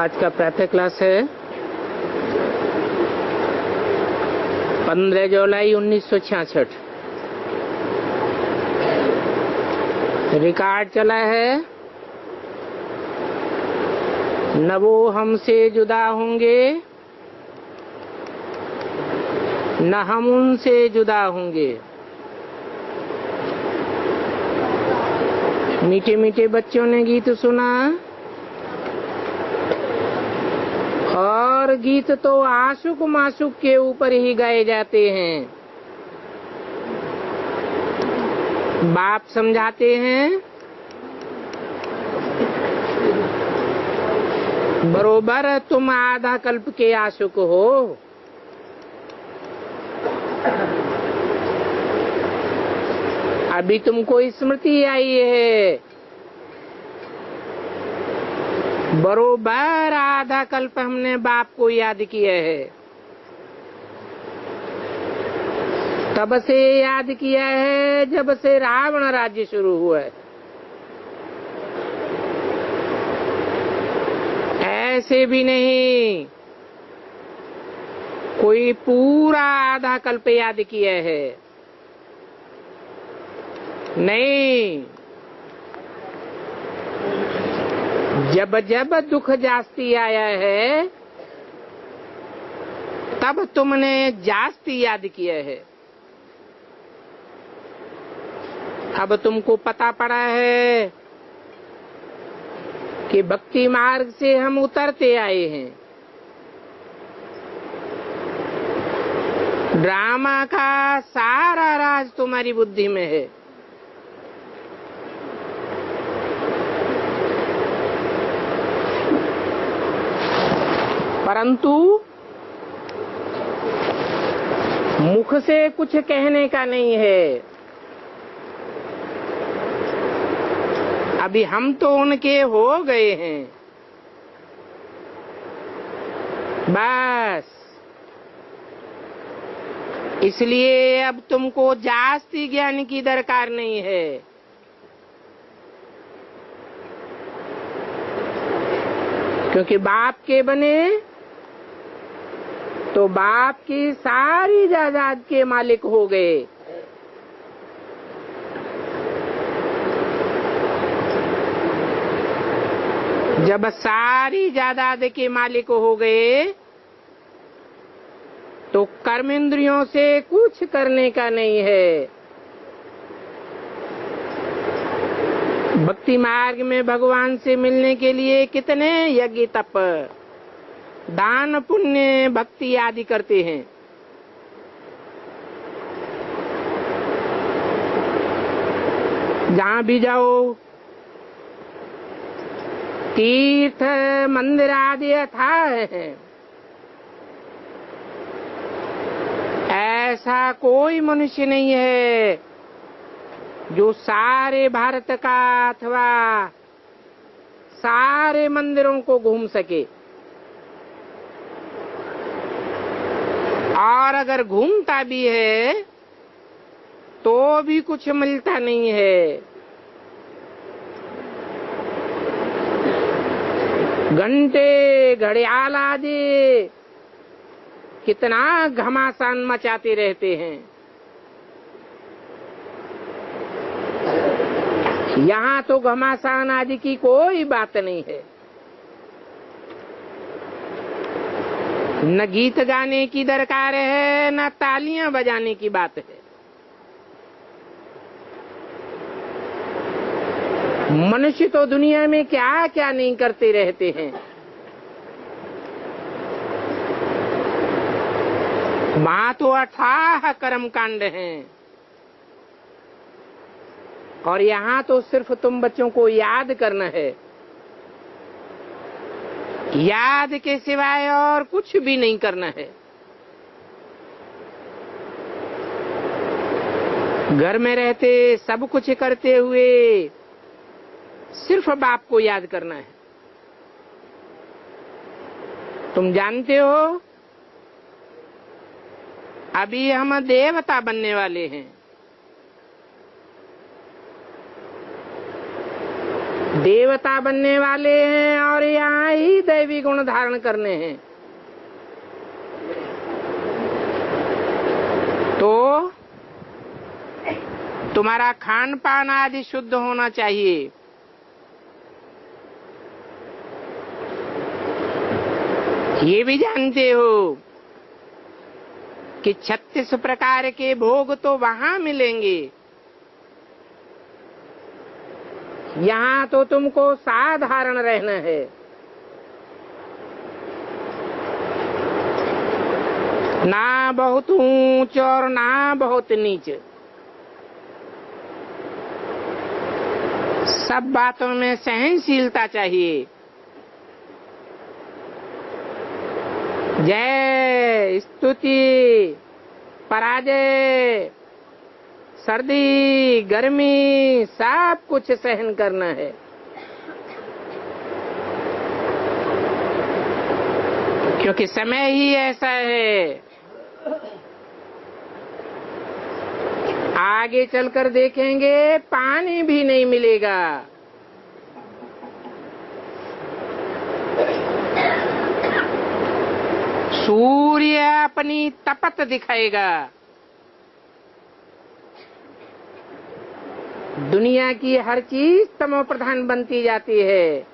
आज का प्रातः क्लास है 15 जुलाई 1966। रिकॉर्ड चला है न वो हमसे जुदा होंगे न हम उनसे जुदा होंगे। मीठे मीठे बच्चों ने गीत सुना और गीत तो आशुक माशुक के ऊपर ही गाए जाते हैं। बाप समझाते हैं बरोबर तुम आधा कल्प के आशुक हो। अभी तुमको स्मृति आई है, बरोबर आधा कल्प हमने बाप को याद किया है। तब से याद किया है जब से रावण राज्य शुरू हुआ है। ऐसे भी नहीं कोई पूरा आधा कल्प याद किया है, नहीं। जब जब दुख जास्ती आया है तब तुमने जास्ती याद किया है। अब तुमको पता पड़ा है कि भक्ति मार्ग से हम उतरते आए हैं। ड्रामा का सारा राज तुम्हारी बुद्धि में है। परंतु मुख से कुछ कहने का नहीं है। अभी हम तो उनके हो गए हैं, बस। इसलिए अब तुमको जास्ती ज्ञान की दरकार नहीं है। क्योंकि बाप के बने तो बाप की सारी जायदाद के मालिक हो गए। जब सारी जायदाद के मालिक हो गए तो कर्मेंद्रियों से कुछ करने का नहीं है। भक्ति मार्ग में भगवान से मिलने के लिए कितने यज्ञ तप दान पुण्य भक्ति आदि करते हैं। जहाँ भी जाओ तीर्थ मंदिर आदि अथाह है। ऐसा कोई मनुष्य नहीं है जो सारे भारत का अथवा सारे मंदिरों को घूम सके। और अगर घूमता भी है तो भी कुछ मिलता नहीं है। घंटे घड़ियाल आदि कितना घमासान मचाते रहते हैं। यहाँ तो घमासान आदि की कोई बात नहीं है। न गीत गाने की दरकार है न तालियां बजाने की बात है। मनुष्य तो दुनिया में क्या क्या नहीं करते रहते हैं। वहां तो अथाह कर्म कांड हैं और यहाँ तो सिर्फ तुम बच्चों को याद करना है। याद के सिवाय और कुछ भी नहीं करना है। घर में रहते सब कुछ करते हुए सिर्फ बाप को याद करना है। तुम जानते हो अभी हम देवता बनने वाले हैं। देवता बनने वाले हैं और यहाँ ही दैवी गुण धारण करने हैं। तो तुम्हारा खान पान आदि शुद्ध होना चाहिए। ये भी जानते हो कि 36 प्रकार के भोग तो वहां मिलेंगे, यहाँ तो तुमको साधारण रहना है। ना बहुत ऊंच और ना बहुत नीच, सब बातों में सहनशीलता चाहिए। जय, स्तुति, पराजय, सर्दी, गर्मी, सब कुछ सहन करना है। क्योंकि समय ही ऐसा है। आगे चलकर देखेंगे पानी भी नहीं मिलेगा। सूर्य अपनी तपत दिखाएगा। दुनिया की हर चीज तमो प्रधान बनती जाती है।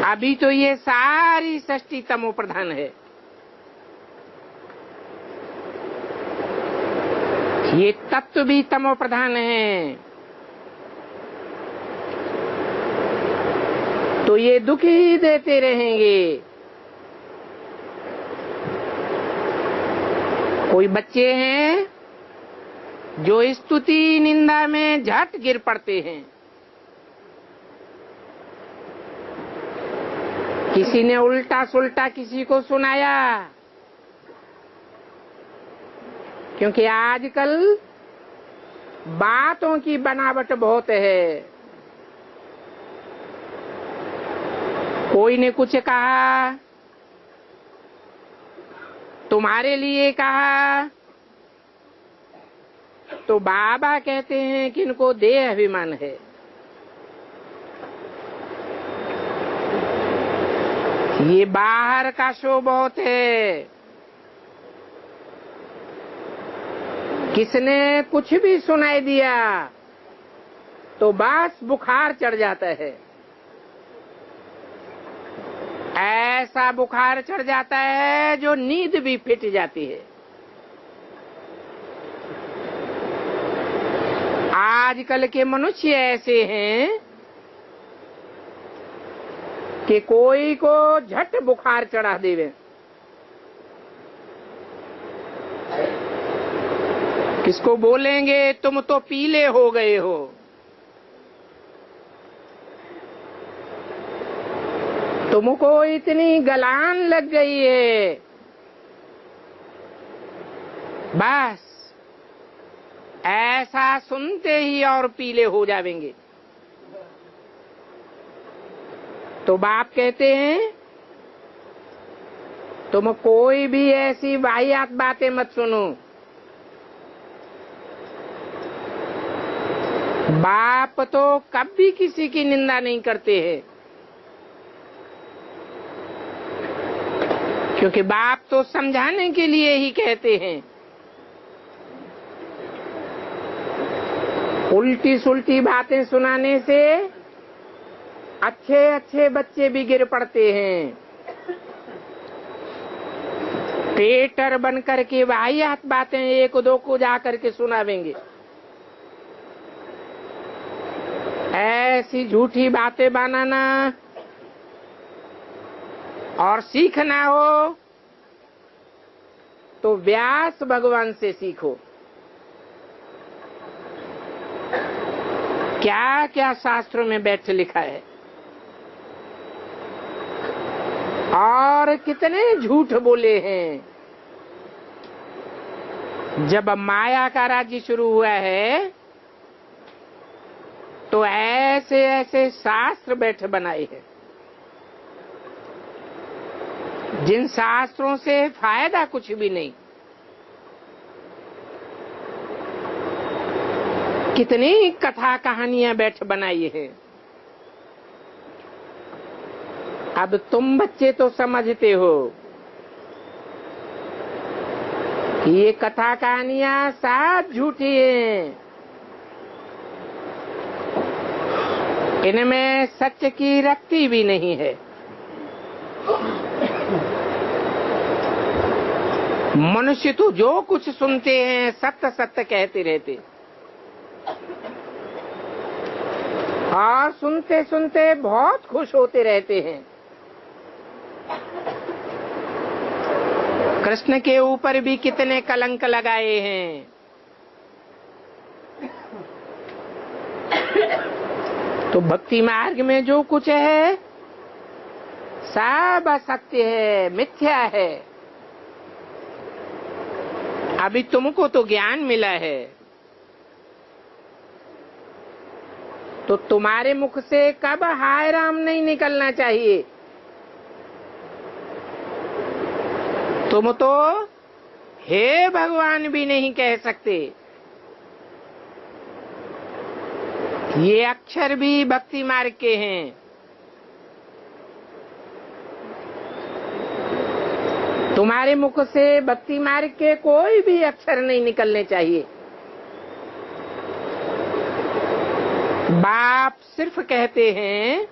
अभी तो ये सारी सृष्टि तमो प्रधान है। ये तत्व भी तमो प्रधान है। तो ये दुख ही देते रहेंगे। कोई बच्चे हैं जो स्तुति निंदा में झट गिर पड़ते हैं। किसी ने उल्टा सुल्टा किसी को सुनाया, क्योंकि आजकल बातों की बनावट बहुत है। कोई ने कुछ कहा, तुम्हारे लिए कहा, तो बाबा कहते हैं कि इनको देह अभिमान है। ये बाहर का शो बहुत है। किसने कुछ भी सुनाई दिया तो बस बुखार चढ़ जाता है। ऐसा बुखार चढ़ जाता है जो नींद भी फिट जाती है। आजकल के मनुष्य ऐसे हैं कि कोई को झट बुखार चढ़ा देवे। किसको बोलेंगे तुम तो पीले हो गए हो। तुमको इतनी गलान लग गई है, बस ऐसा सुनते ही और पीले हो जाएंगे। तो बाप कहते हैं तुम कोई भी ऐसी वाहियात बातें मत सुनो। बाप तो कभी किसी की निंदा नहीं करते हैं, क्योंकि बाप तो समझाने के लिए ही कहते हैं। उल्टी सुल्टी बातें सुनाने से अच्छे अच्छे बच्चे भी गिर पड़ते हैं। पेटर बन करके वाहियात बातें एक दो को जा करके सुनावेंगे। ऐसी झूठी बातें बनाना और सीखना हो तो व्यास भगवान से सीखो। क्या क्या शास्त्रों में बैठ लिखा है और कितने झूठ बोले हैं। जब माया का राज्य शुरू हुआ है तो ऐसे ऐसे शास्त्र बैठ बनाए हैं जिन शास्त्रों से फायदा कुछ भी नहीं। कितनी कथा कहानियां बैठ बनाई है। अब तुम बच्चे तो समझते हो कि ये कथा कहानियां सब झूठी हैं, इनमें सच की रत्ती भी नहीं है। मनुष्य तो जो कुछ सुनते हैं सत्य सत्य कहते रहते, और सुनते सुनते बहुत खुश होते रहते हैं। कृष्ण के ऊपर भी कितने कलंक लगाए हैं। तो भक्ति मार्ग में जो कुछ है सब असत्य है, मिथ्या है। अभी तुमको तो ज्ञान मिला है, तो तुम्हारे मुख से कब हाय राम नहीं निकलना चाहिए। तुम तो हे भगवान भी नहीं कह सकते। ये अक्षर भी भक्ति मार्ग के हैं। तुम्हारे मुख से भक्ति मार्ग के कोई भी अक्षर नहीं निकलने चाहिए। बाप सिर्फ कहते हैं,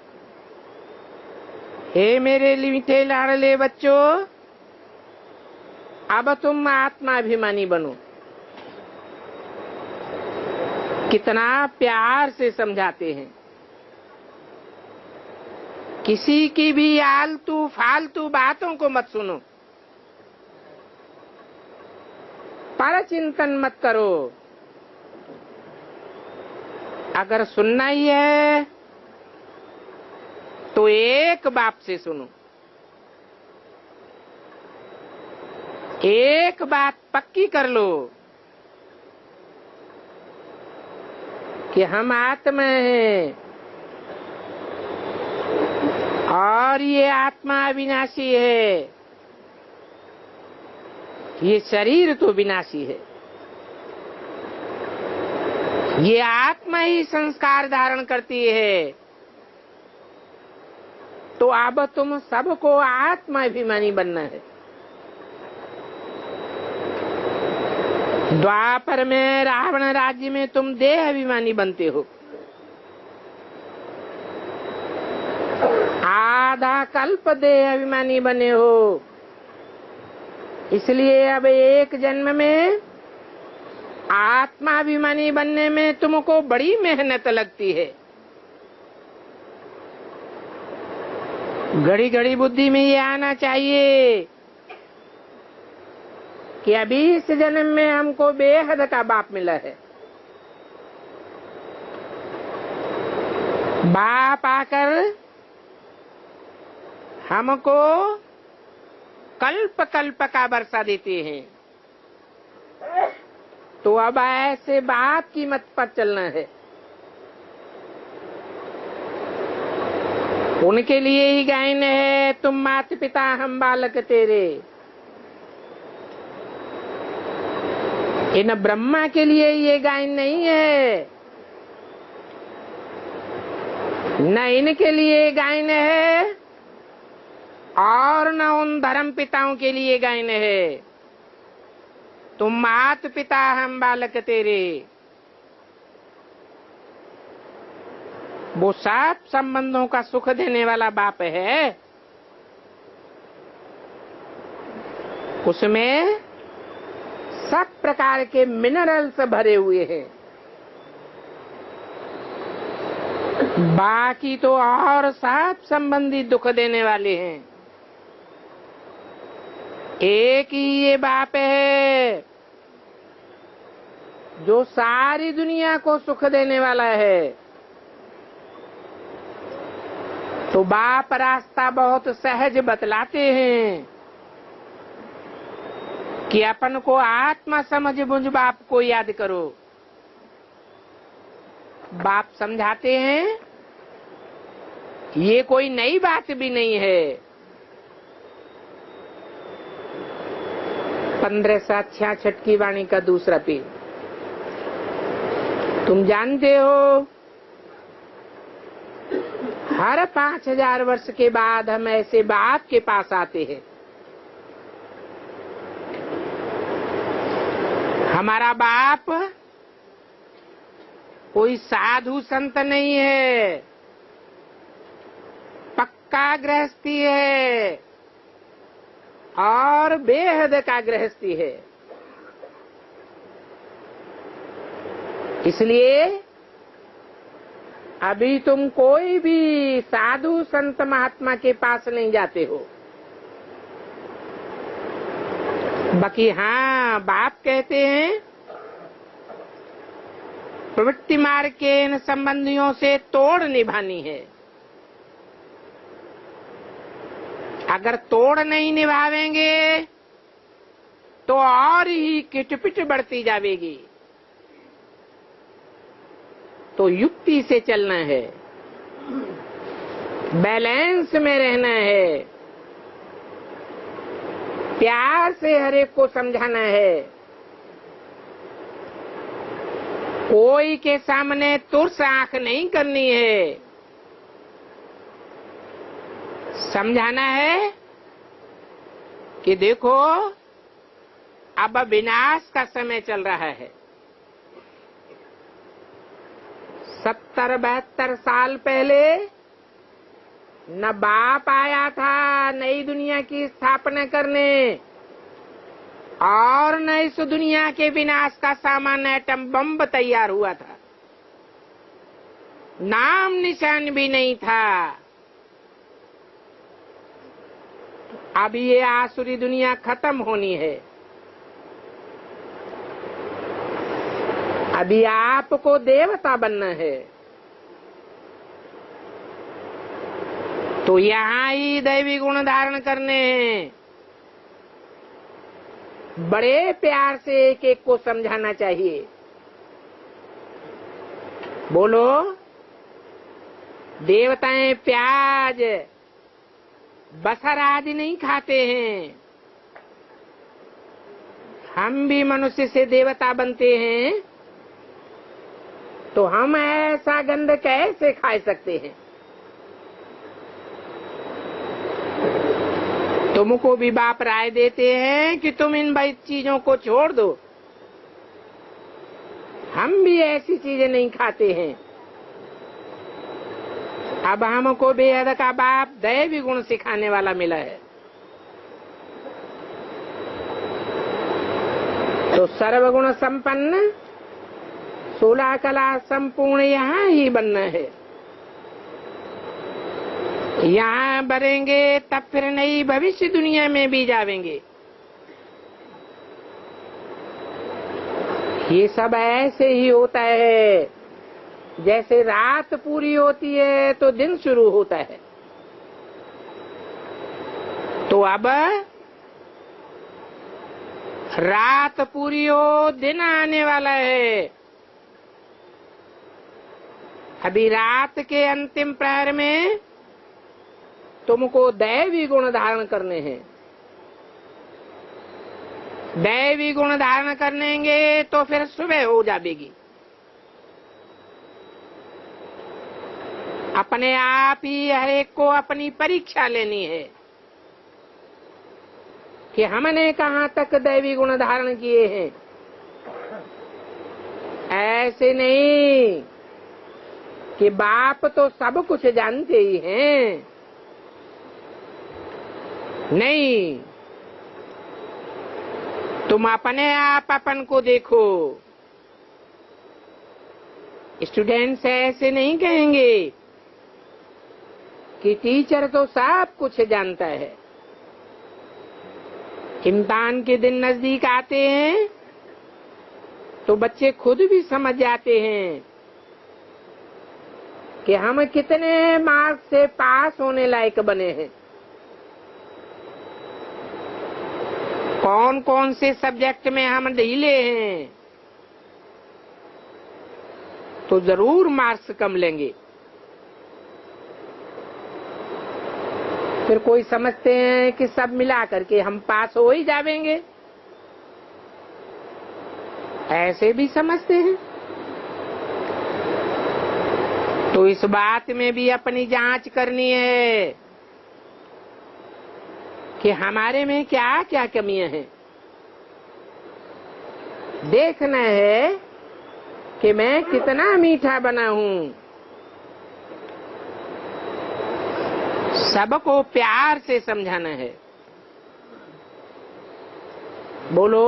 हे मेरे मीठे लाडले बच्चों, अब तुम आत्माभिमानी बनो। कितना प्यार से समझाते हैं। किसी की भी आलतू फालतू बातों को मत सुनो, पर चिंतन मत करो। अगर सुनना ही है तो एक बाप से सुनो। एक बात पक्की कर लो कि हम आत्मा हैं और ये आत्मा अविनाशी है, ये शरीर तो विनाशी है। ये आत्मा ही संस्कार धारण करती है। तो अब तुम सबको आत्माभिमानी बनना है। द्वापर में रावण राज्य में तुम देह अभिमानी बनते हो। आधा कल्प देह अभिमानी बने हो। इसलिए अब एक जन्म में आत्माभिमानी बनने में तुमको बड़ी मेहनत लगती है। घड़ी घड़ी बुद्धि में ये आना चाहिए कि अभी इस जन्म में हमको बेहद का बाप मिला है। बाप आकर हमको कल्प कल्प का वर्षा देते हैं। तो अब ऐसे बाप की मत पर चलना है। उनके लिए ही गायन है, तुम माता पिता हम बालक तेरे। इन ब्रह्मा के लिए ये गायन नहीं है, न इनके लिए गायन है और न उन धर्म पिताओं के लिए गायन है। तुम मात पिता हम बालक तेरे। वो सब संबंधों का सुख देने वाला बाप है। उसमें सब प्रकार के मिनरल्स भरे हुए हैं। बाकी तो और सब संबंधी दुख देने वाले हैं। एक ही ये बाप है जो सारी दुनिया को सुख देने वाला है। तो बाप रास्ता बहुत सहज बतलाते हैं कि अपन को आत्मा समझ बुझ बाप को याद करो। बाप समझाते हैं ये कोई नई बात भी नहीं है। 1566 की वाणी का दूसरा पेज। तुम जानते हो, हर 5000 वर्ष के बाद हम ऐसे बाप के पास आते हैं। हमारा बाप कोई साधु संत नहीं है, पक्का गृहस्थी है और बेहद का गृहस्थी है। इसलिए अभी तुम कोई भी साधु संत महात्मा के पास नहीं जाते हो। बाकी हाँ, बाप कहते हैं प्रवृत्ति मार्ग के इन संबंधियों से तोड़ निभानी है। अगर तोड़ नहीं निभावेंगे तो और ही किटपिट बढ़ती जाएगी। तो युक्ति से चलना है, बैलेंस में रहना है, प्यार से हर एक को समझाना है। कोई के सामने तुर्स आंख नहीं करनी है, समझाना है कि देखो अब विनाश का समय चल रहा है। 70-72 साल पहले न बाप आया था नई दुनिया की स्थापना करने, और न इस दुनिया के विनाश का सामान एटम बम तैयार हुआ था। नाम निशान भी नहीं था। अब ये आसुरी दुनिया खत्म होनी है। अभी आपको देवता बनना है। तो यहाँ ही दैवी गुण धारण करने हैं। बड़े प्यार से एक एक को समझाना चाहिए। बोलो, देवताएं प्याज बसर आदि नहीं खाते हैं। हम भी मनुष्य से देवता बनते हैं, तो हम ऐसा गंध कैसे खा सकते हैं? तुमको भी बाप राय देते हैं कि तुम इन भाई चीजों को छोड़ दो। हम भी ऐसी चीजें नहीं खाते हैं। अब हमको बेहद का बाप दैवी गुण सिखाने वाला मिला है। तो सर्वगुण संपन्न 16 कला संपूर्ण यहाँ ही बनना है। यहाँ बढ़ेंगे तब फिर नई भविष्य दुनिया में भी जावेंगे। ये सब ऐसे ही होता है, जैसे रात पूरी होती है तो दिन शुरू होता है। तो अब रात पूरी हो, दिन आने वाला है। अभी रात के अंतिम प्रहर में तुमको दैवी गुण धारण करने हैं। दैवी गुण धारण करेंगे तो फिर सुबह हो जाएगी। अपने आप ही हर एक को अपनी परीक्षा लेनी है कि हमने कहाँ तक दैवी गुण धारण किए हैं। ऐसे नहीं कि बाप तो सब कुछ जानते ही हैं। नहीं, तुम अपने आप अपन को देखो। स्टूडेंट्स ऐसे नहीं कहेंगे कि टीचर तो सब कुछ जानता है। इम्तिहान के दिन नजदीक आते हैं तो बच्चे खुद भी समझ जाते हैं कि हम कितने मार्क्स से पास होने लायक बने हैं, कौन कौन से सब्जेक्ट में हम ढीले हैं, तो जरूर मार्क्स कम लेंगे। फिर कोई समझते हैं कि सब मिला करके हम पास हो ही जाएंगे, ऐसे भी समझते हैं। तो इस बात में भी अपनी जांच करनी है कि हमारे में क्या क्या कमियां हैं। देखना है कि मैं कितना मीठा बना हूं। सबको प्यार से समझाना है। बोलो,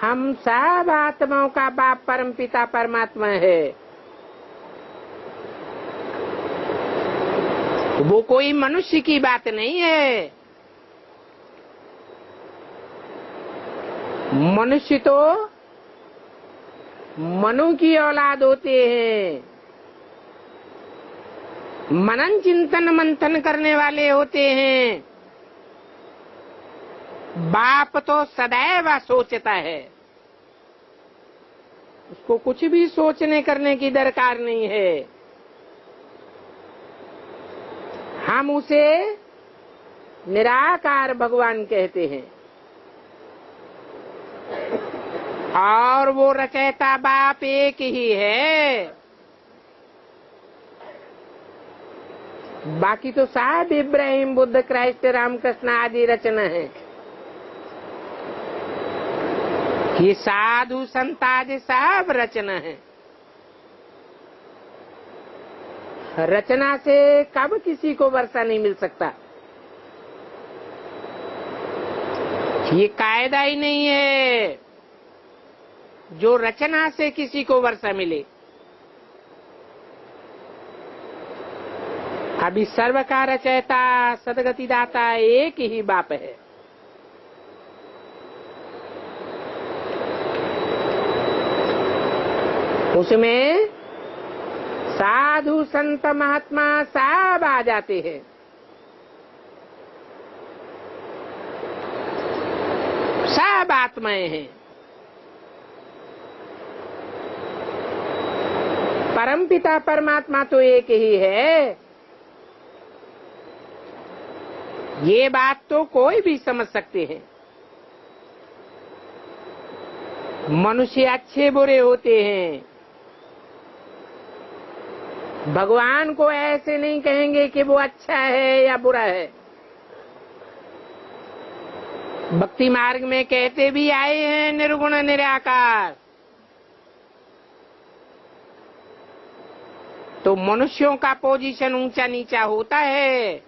हम सब आत्माओं का बाप परम पिता परमात्मा है। वो कोई मनुष्य की बात नहीं है। मनुष्य तो मनु की औलाद होते हैं, मनन चिंतन मंथन करने वाले होते हैं। बाप तो सदैव सोचता है, उसको कुछ भी सोचने करने की दरकार नहीं है। हम उसे निराकार भगवान कहते हैं और वो रचयिता बाप एक ही है। बाकी तो सब इब्राहिम, बुद्ध, क्राइस्ट, रामकृष्ण आदि रचना है। ये साधु संत आदि सब रचना है। रचना से कब किसी को वर्षा नहीं मिल सकता, ये कायदा ही नहीं है जो रचना से किसी को वर्षा मिले। अभी सर्व का रचयिता सदगति दाता एक ही बाप है। उसमें साधु संत महात्मा सब आ जाते हैं। सब आत्माएं हैं। परमपिता परमात्मा तो एक ही है। ये बात तो कोई भी समझ सकते हैं। मनुष्य अच्छे बुरे होते हैं। भगवान को ऐसे नहीं कहेंगे कि वो अच्छा है या बुरा है। भक्ति मार्ग में कहते भी आए हैं निर्गुण निराकार। तो मनुष्यों का पोजीशन ऊंचा नीचा होता है।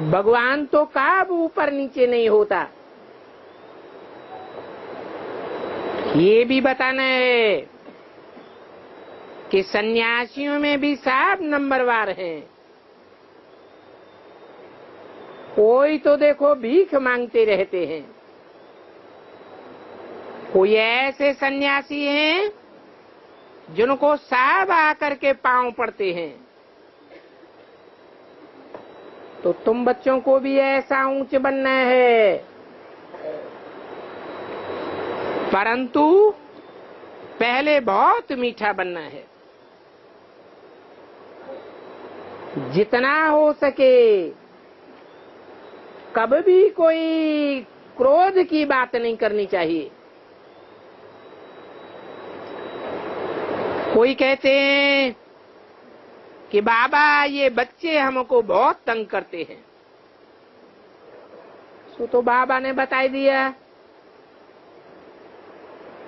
भगवान तो कब ऊपर नीचे नहीं होता, ये भी बताना है कि सन्यासियों में भी सब नंबरवार हैं। कोई तो देखो भीख मांगते रहते हैं, कोई ऐसे सन्यासी हैं जिनको सब आकर के पांव पड़ते हैं। तो तुम बच्चों को भी ऐसा ऊंच बनना है, परंतु पहले बहुत मीठा बनना है। जितना हो सके कभी भी कोई क्रोध की बात नहीं करनी चाहिए। कोई कहते हैं कि बाबा ये बच्चे हमको बहुत तंग करते हैं। तो बाबा ने बता दिया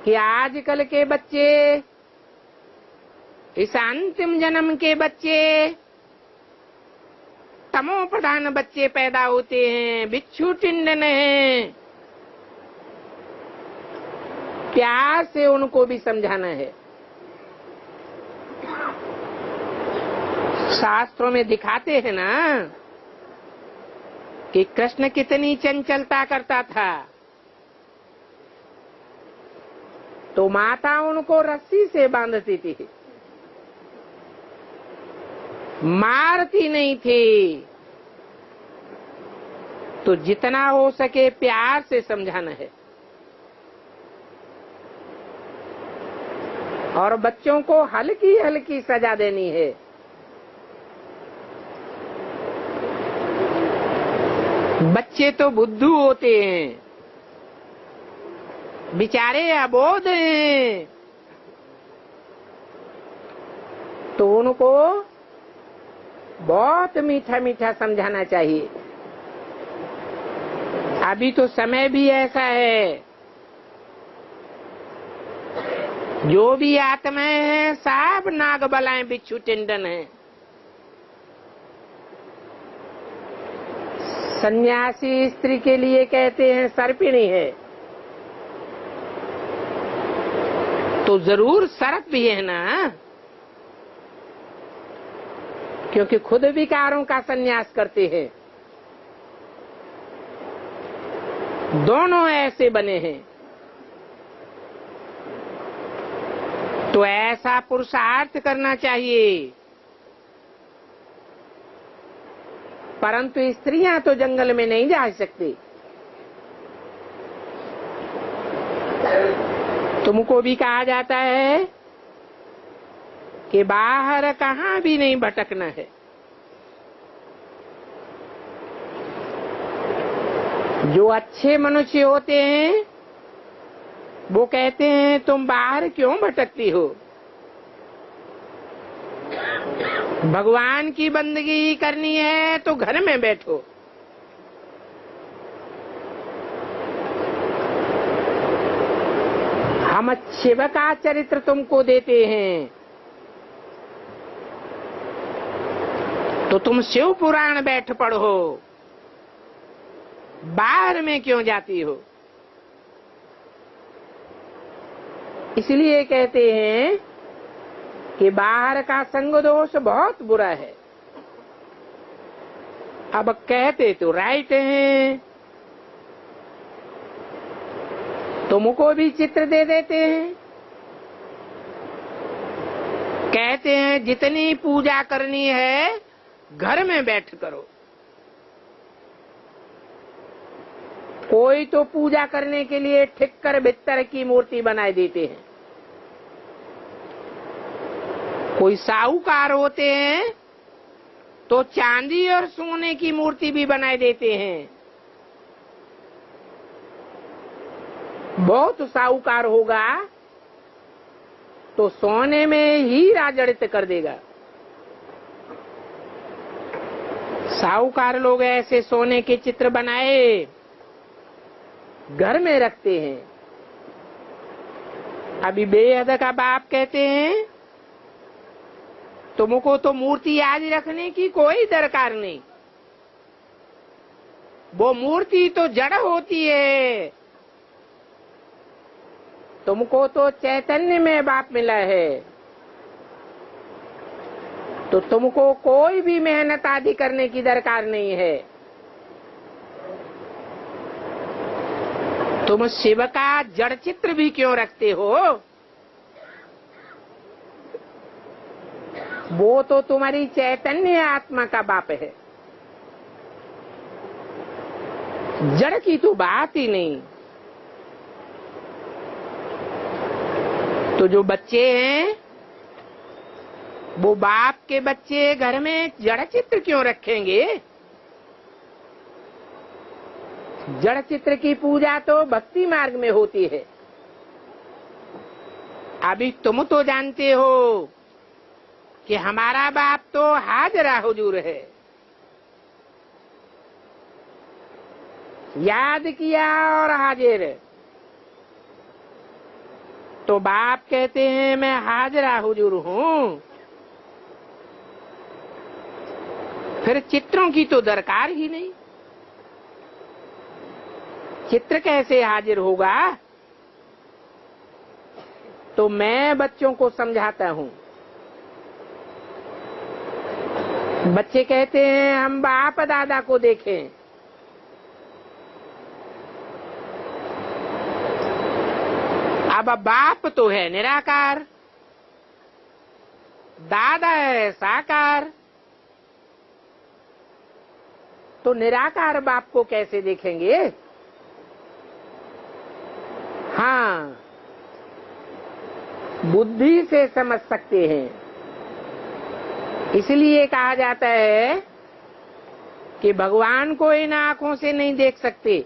कि आजकल के बच्चे, इस अंतिम जन्म के बच्चे तमो प्रधान बच्चे पैदा होते हैं, बिच्छू टिंडन हैं। प्यार से उनको भी समझाना है। शास्त्रों में दिखाते हैं ना कि कृष्ण कितनी चंचलता करता था, तो माता उनको रस्सी से बांधती थी, मारती नहीं थी। तो जितना हो सके प्यार से समझाना है। और बच्चों को हल्की हल्की सजा देनी है। बच्चे तो बुद्धू होते हैं, बेचारे अबोध हैं, तो उनको बहुत मीठा मीठा समझाना चाहिए। अभी तो समय भी ऐसा है, जो भी आत्माएं हैं सब नाग बलाएं बिच्छू टिंडन है। सन्यासी स्त्री के लिए कहते हैं सर्पिणी है, तो जरूर सर्प भी है ना, क्योंकि खुद विकारों का सन्यास करते हैं। दोनों ऐसे बने हैं। तो ऐसा पुरुषार्थ करना चाहिए। परंतु स्त्रियां तो जंगल में नहीं जा सकती। तुमको भी कहा जाता है कि बाहर कहीं भी नहीं भटकना है। जो अच्छे मनुष्य होते हैं वो कहते हैं तुम बाहर क्यों भटकती हो, भगवान की बंदगी करनी है तो घर में बैठो। हम शिव का चरित्र तुमको देते हैं तो तुम शिव पुराण बैठ पढ़ो, बाहर में क्यों जाती हो। इसलिए कहते हैं कि बाहर का संग दोष बहुत बुरा है। अब कहते तो राइट हैं, तुमको भी चित्र दे देते हैं। कहते हैं जितनी पूजा करनी है घर में बैठ करो। कोई तो पूजा करने के लिए ठिक्कर भित्तर की मूर्ति बनाए देते हैं। कोई साहूकार होते हैं तो चांदी और सोने की मूर्ति भी बनाए देते हैं। बहुत साहूकार होगा तो सोने में हीरा जड़ित कर देगा। साहूकार लोग ऐसे सोने के चित्र बनाए घर में रखते हैं। अभी बेहद का बाप कहते हैं तुमको तो मूर्ति आज रखने की कोई दरकार नहीं, वो मूर्ति तो जड़ होती है। तुमको तो चैतन्य में बाप मिला है, तो तुमको कोई भी मेहनत आदि करने की दरकार नहीं है। तुम शिव का जड़ चित्र भी क्यों रखते हो, वो तो तुम्हारी चैतन्य आत्मा का बाप है। जड़ की तो बात ही नहीं। तो जो बच्चे हैं वो बाप के बच्चे घर में जड़ चित्र क्यों रखेंगे। जड़ चित्र की पूजा तो भक्ति मार्ग में होती है। अभी तुम तो जानते हो कि हमारा बाप तो हाजरा हुजूर है। याद किया और हाजिर। तो बाप कहते हैं मैं हाजरा हुजूर हूँ, फिर चित्रों की तो दरकार ही नहीं। चित्र कैसे हाजिर होगा। तो मैं बच्चों को समझाता हूँ। बच्चे कहते हैं हम बाप दादा को देखें। अब बाप तो है निराकार, दादा है साकार, तो निराकार बाप को कैसे देखेंगे। हाँ, बुद्धि से समझ सकते हैं। इसलिए कहा जाता है कि भगवान को इन आंखों से नहीं देख सकते।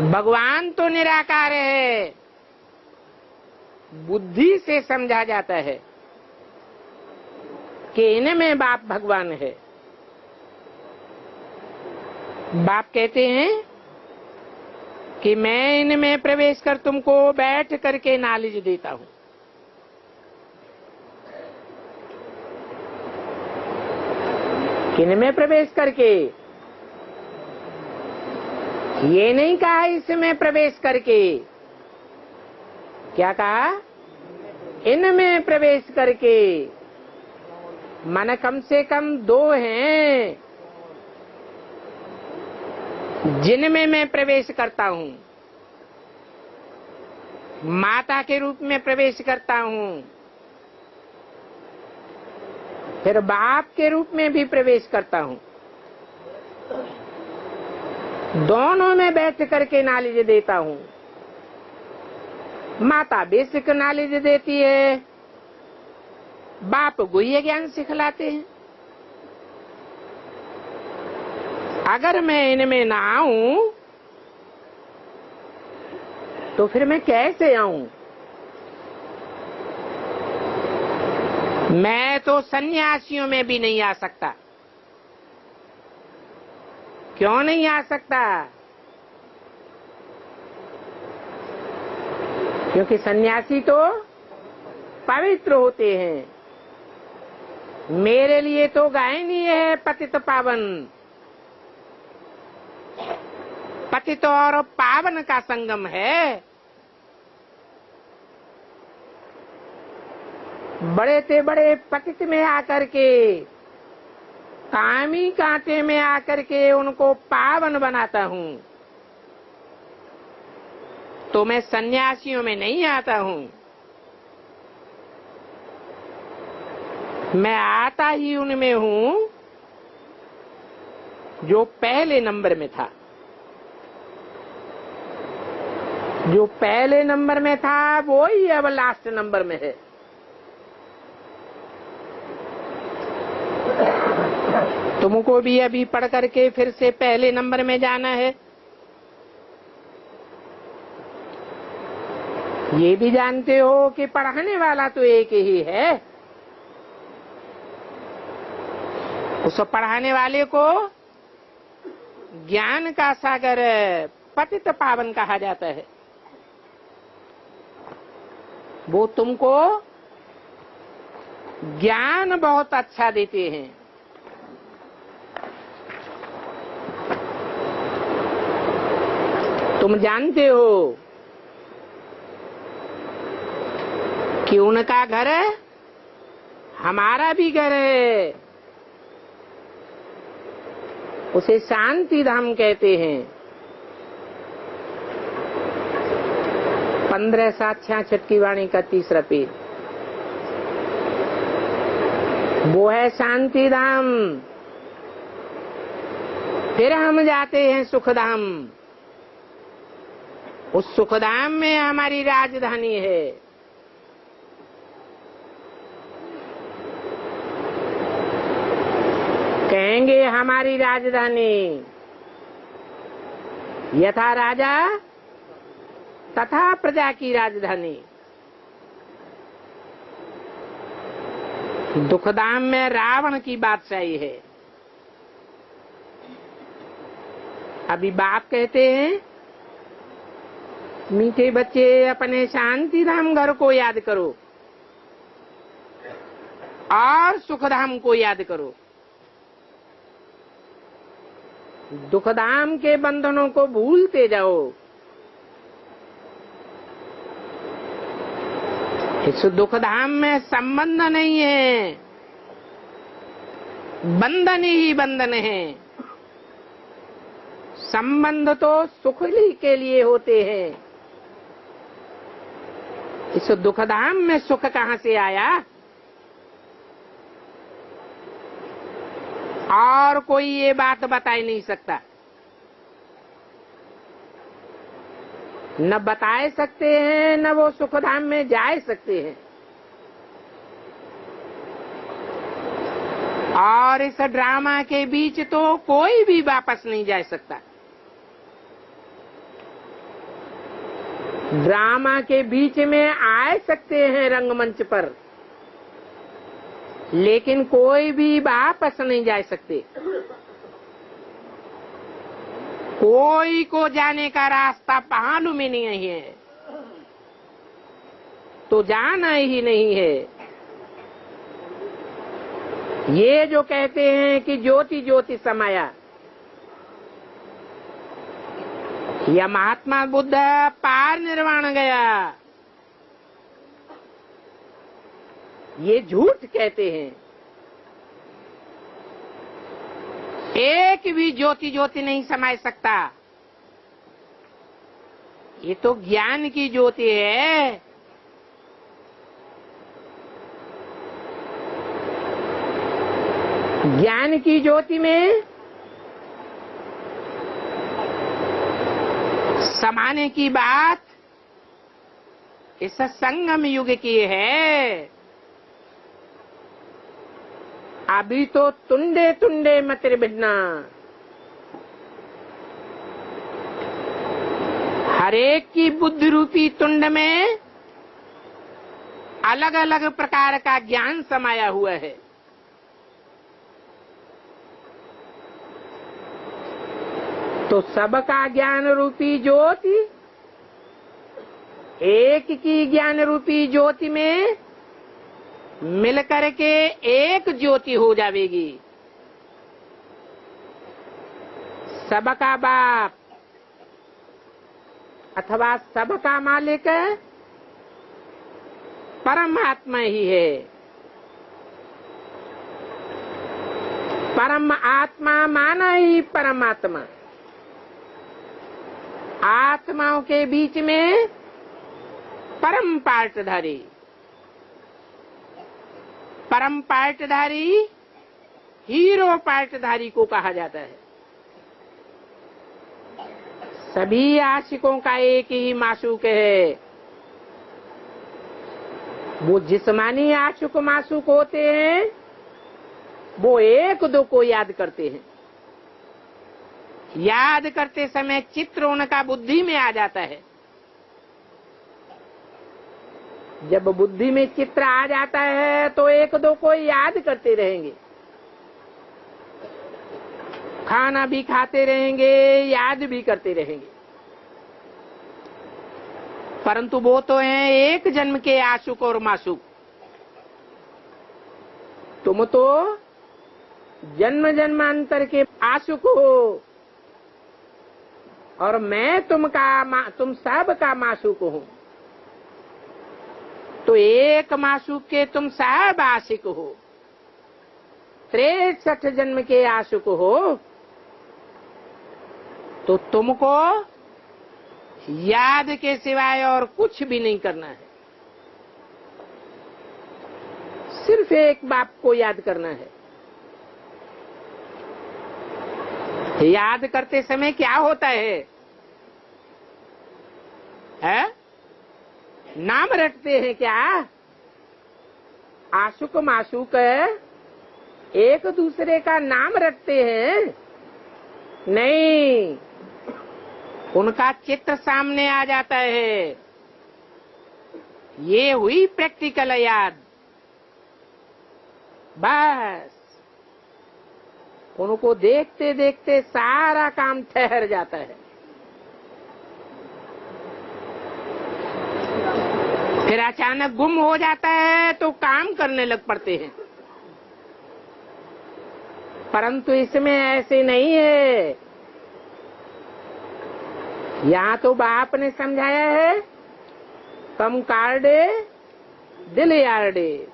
भगवान तो निराकार है, बुद्धि से समझा जाता है कि इनमें बाप भगवान है। बाप कहते हैं कि मैं इनमें प्रवेश कर तुमको बैठ करके नॉलेज देता हूं। किन में प्रवेश करके? ये नहीं कहा इसमें प्रवेश करके, क्या कहा? इनमें प्रवेश करके। मन कम से कम दो हैं जिनमें मैं प्रवेश करता हूं। माता के रूप में प्रवेश करता हूं, फिर बाप के रूप में भी प्रवेश करता हूं। दोनों में बैठ करके नॉलेज देता हूं। माता बेसिक नॉलेज देती है, बाप गुह्य ज्ञान सिखलाते हैं। अगर मैं इनमें ना आऊं तो फिर मैं कैसे आऊं? मैं तो सन्यासियों में भी नहीं आ सकता। क्यों नहीं आ सकता? क्योंकि सन्यासी तो पवित्र होते हैं। मेरे लिए तो गायनी है पतित पावन। पतित और पावन का संगम है। बड़े से बड़े पतित में आकर के, कामी कांटे में आकर के उनको पावन बनाता हूं। तो मैं सन्यासियों में नहीं आता हूं। मैं आता ही उनमें हूं जो पहले नंबर में था। जो पहले नंबर में था वो ही अब लास्ट नंबर में है। तुमको भी अभी पढ़ करके फिर से पहले नंबर में जाना है। ये भी जानते हो कि पढ़ाने वाला तो एक ही है। उस पढ़ाने वाले को ज्ञान का सागर पतित पावन कहा जाता है। वो तुमको ज्ञान बहुत अच्छा देते हैं। तुम जानते हो कि उनका घर है, हमारा भी घर है। उसे शांति धाम कहते हैं। 15/7/66 की वाणी का 3रा पेज। वो है शांति धाम। फिर हम जाते हैं सुखधाम। उस सुखधाम में हमारी राजधानी है। कहेंगे हमारी राजधानी, यथा राजा तथा प्रजा की राजधानी। दुखधाम में रावण की बादशाही है। अभी बाप कहते हैं, मीठे बच्चे अपने शांति धाम घर को याद करो और सुखधाम को याद करो। दुखधाम के बंधनों को भूलते जाओ। इस दुखधाम में संबंध नहीं है, बंधन ही बंधन है। संबंध तो सुख के लिए होते हैं। इस दुखधाम में सुख कहां से आया? और कोई ये बात बता ही नहीं सकता। न बताए सकते हैं, न वो सुखधाम में जा सकते हैं। और इस ड्रामा के बीच तो कोई भी वापस नहीं जा सकता। ड्रामा के बीच में आ सकते हैं रंगमंच पर, लेकिन कोई भी वापस नहीं जा सकते। कोई को जाने का रास्ता मालूम में नहीं है तो जाना ही नहीं है। ये जो कहते हैं कि ज्योति ज्योति समाया, या महात्मा बुद्ध पार निर्वाण गया, ये झूठ कहते हैं। एक भी ज्योति ज्योति नहीं समा सकता। ये तो ज्ञान की ज्योति है। ज्ञान की ज्योति में समाने की बात इस संगम युग की है। अभी तो तुंडे तुंडे मतिर भिन्ना, हरेक की बुद्धि रूपी तुंड में अलग अलग प्रकार का ज्ञान समाया हुआ है। तो सबका ज्ञान रूपी ज्योति एक की ज्ञान रूपी ज्योति में मिलकर के एक ज्योति हो जाएगी। सबका बाप अथवा सबका मालिक परमात्मा ही है। परम आत्मा माना ही परमात्मा। आत्माओं के बीच में परम पार्टधारी, परम पार्टधारी हीरो पार्टधारी को कहा जाता है। सभी आशिकों का एक ही माशूक है। वो जिस्मानी आशिक माशूक होते हैं, वो एक दो को याद करते हैं। याद करते समय चित्र उनका बुद्धि में आ जाता है। जब बुद्धि में चित्र आ जाता है तो एक दो को याद करते रहेंगे। खाना भी खाते रहेंगे, याद भी करते रहेंगे। परंतु वो तो हैं एक जन्म के आशुक और माशुक। तुम तो जन्म जन्मांतर के आशुक हो और मैं तुम सब का माशूक हूँ। तो एक माशूक के तुम सब आशिक हो, 63 जन्म के आशिक हो। तो तुमको याद के सिवाय और कुछ भी नहीं करना है। सिर्फ एक बाप को याद करना है। याद करते समय क्या होता है? नाम रटते हैं क्या? आशुक माशुक एक दूसरे का नाम रटते हैं? नहीं, उनका चित्र सामने आ जाता है। ये हुई प्रैक्टिकल याद। बस उनको देखते देखते सारा काम ठहर जाता है। फिर अचानक गुम हो जाता है तो काम करने लग पड़ते हैं। परंतु इसमें ऐसे नहीं है। यहाँ तो बाप ने समझाया है, कम कार्डे दिल यार्डे।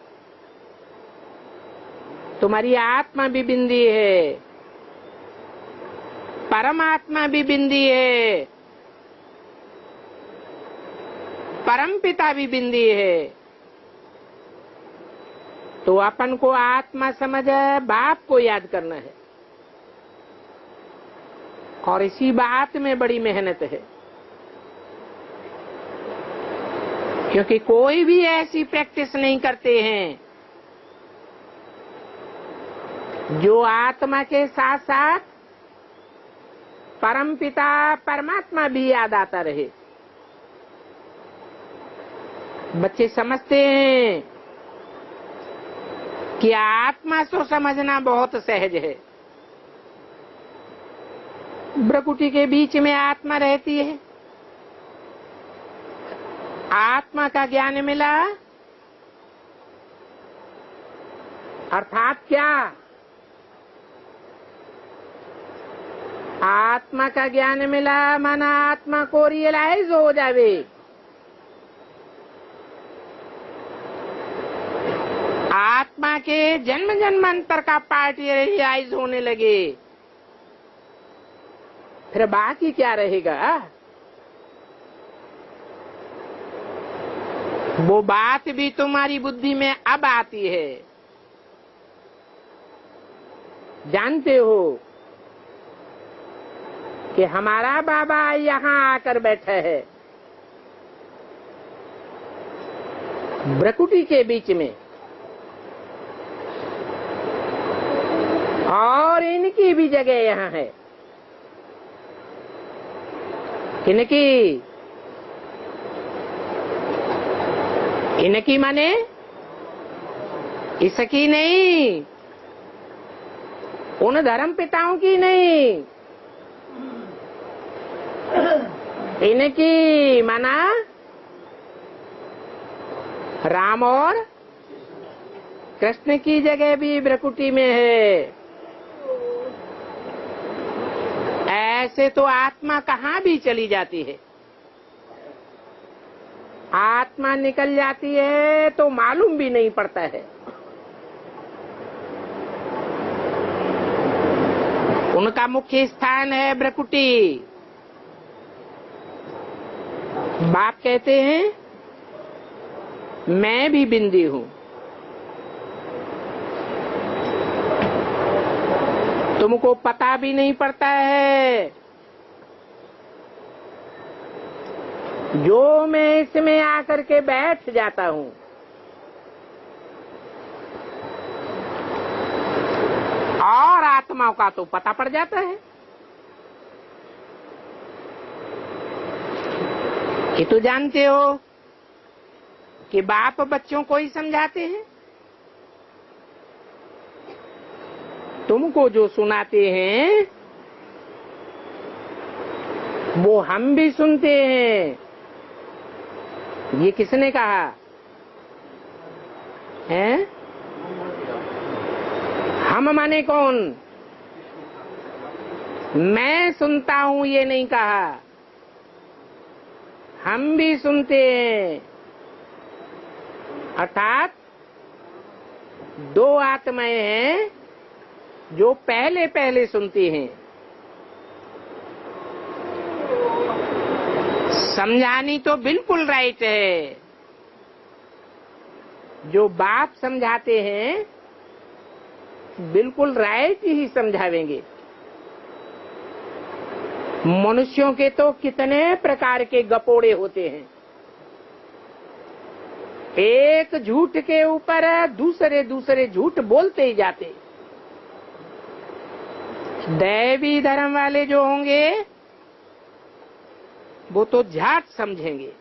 तुम्हारी आत्मा भी बिंदी है, परमात्मा भी बिंदी है, परम पिता भी बिंदी है। तो अपन को आत्मा समझ बाप को याद करना है। और इसी बात में बड़ी मेहनत है, क्योंकि कोई भी ऐसी प्रैक्टिस नहीं करते हैं जो आत्मा के साथ साथ परम पिता परमात्मा भी याद आता रहे। बच्चे समझते हैं कि आत्मा को समझना बहुत सहज है। भ्रकुटी के बीच में आत्मा रहती है, आत्मा का ज्ञान मिला अर्थात क्या? आत्मा का ज्ञान मिला माना आत्मा को रियलाइज हो जावे। आत्मा के जन्म जन्मांतर का पार्ट रियलाइज होने लगे, फिर बाकी क्या रहेगा? वो बात भी तुम्हारी बुद्धि में अब आती है। जानते हो कि हमारा बाबा यहाँ आकर बैठा है भ्रकुटी के बीच में, और इनकी भी जगह यहाँ है। किनकी? इनकी माने इसकी नहीं, उन धर्म पिताओं की नहीं, इनकी माना राम और कृष्ण की जगह भी भ्रकुटी में है। ऐसे तो आत्मा कहाँ भी चली जाती है, आत्मा निकल जाती है तो मालूम भी नहीं पड़ता है। उनका मुख्य स्थान है भ्रकुटी। बाप कहते हैं मैं भी बिंदी हूं, तुमको पता भी नहीं पड़ता है। जो मैं इसमें आकर के बैठ जाता हूं, और आत्माओं का तो पता पड़ जाता है। ये तो जानते हो कि बाप बच्चों को ही समझाते हैं। तुमको जो सुनाते हैं वो हम भी सुनते हैं। ये किसने कहा है? हम माने कौन? मैं सुनता हूं ये नहीं कहा, हम भी सुनते हैं। अर्थात दो आत्माएं हैं जो पहले पहले सुनती हैं। समझानी तो बिल्कुल राइट है, जो बाप समझाते हैं बिल्कुल राइट ही समझावेंगे। मनुष्यों के तो कितने प्रकार के गपोड़े होते हैं, एक झूठ के ऊपर दूसरे दूसरे झूठ बोलते ही जाते। दैवी धर्म वाले जो होंगे वो तो झट समझेंगे।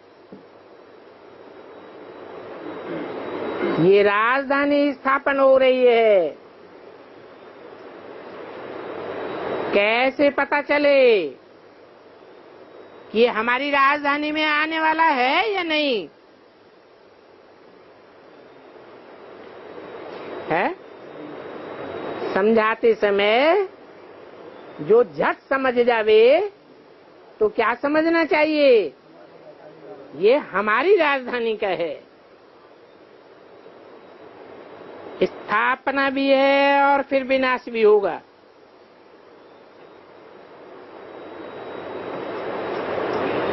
ये राजधानी स्थापन हो रही है, कैसे पता चले कि ये हमारी राजधानी में आने वाला है या नहीं है? समझाते समय जो झट समझ जावे तो क्या समझना चाहिए? ये हमारी राजधानी का है, स्थापना भी है और फिर विनाश भी होगा।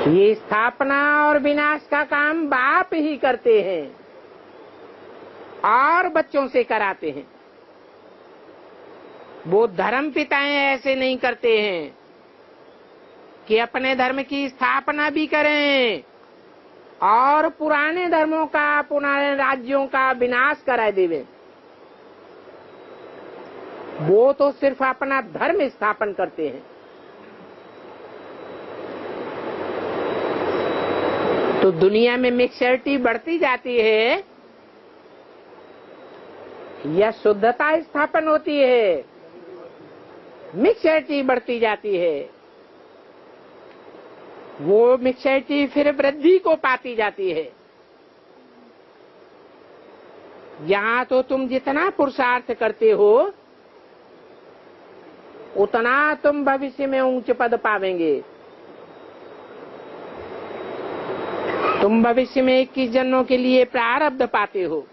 ये स्थापना और विनाश का काम बाप ही करते हैं और बच्चों से कराते हैं। वो धर्म पिताएं ऐसे नहीं करते हैं कि अपने धर्म की स्थापना भी करें और पुराने धर्मों का, पुराने राज्यों का विनाश करा देवे। वो तो सिर्फ अपना धर्म स्थापन करते हैं। तो दुनिया में मिक्सचरिटी बढ़ती जाती है या शुद्धता स्थापन होती है? मिक्सचरिटी बढ़ती जाती है। वो मिक्सचरिटी फिर वृद्धि को पाती जाती है। यहाँ तो तुम जितना पुरुषार्थ करते हो उतना तुम भविष्य में ऊंच पद पावेंगे। तुम भविष्य में 21 जन्मों के लिए प्रारब्ध पाते हो,